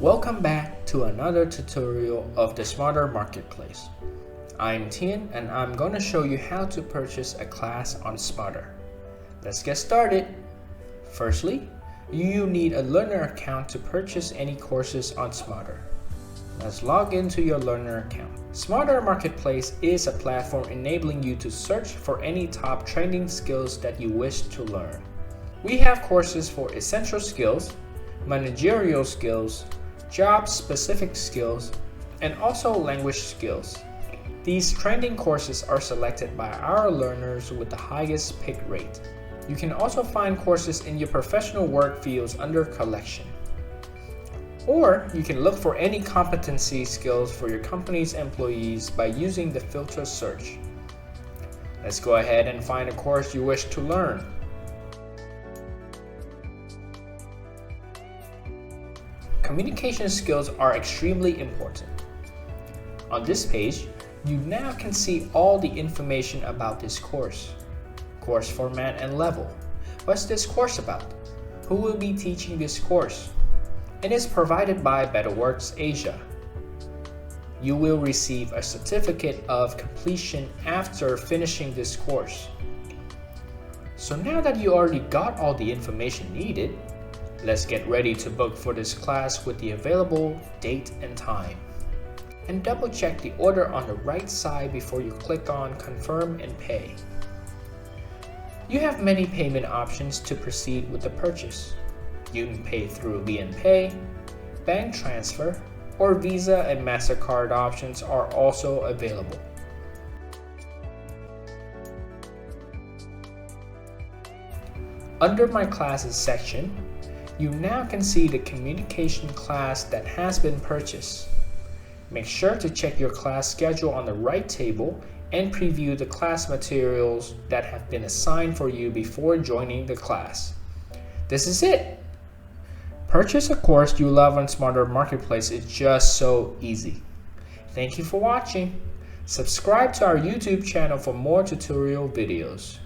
Welcome back to another tutorial of the Smarter Marketplace. I'm Tien and I'm going to show you how to purchase a class on Smarter. Let's get started. Firstly, you need a learner account to purchase any courses on Smarter. Let's log into your learner account. Smarter Marketplace is a platform enabling you to search for any top trending skills that you wish to learn. We have courses for essential skills, managerial skills, job-specific skills, and also language skills. These trending courses are selected by our learners with the highest pick rate. You can also find courses in your professional work fields under Collection. Or you can look for any competency skills for your company's employees by using the filter search. Let's go ahead and find a course you wish to learn. Communication skills are extremely important. On this page, you now can see all the information about this course. Course format and level. What's this course about? Who will be teaching this course? It is provided by BetterWorks Asia. You will receive a certificate of completion after finishing this course. So now that you already got all the information needed, let's get ready to book for this class with the available date and time. And double check the order on the right side before you click on Confirm and Pay. You have many payment options to proceed with the purchase. You can pay through BNPay, bank transfer, or Visa and MasterCard options are also available. Under My Classes section, you now can see the communication class that has been purchased. Make sure to check your class schedule on the right table and preview the class materials that have been assigned for you before joining the class. This is it! Purchase a course you love on Smarter Marketplace is just so easy. Thank you for watching. Subscribe to our YouTube channel for more tutorial videos.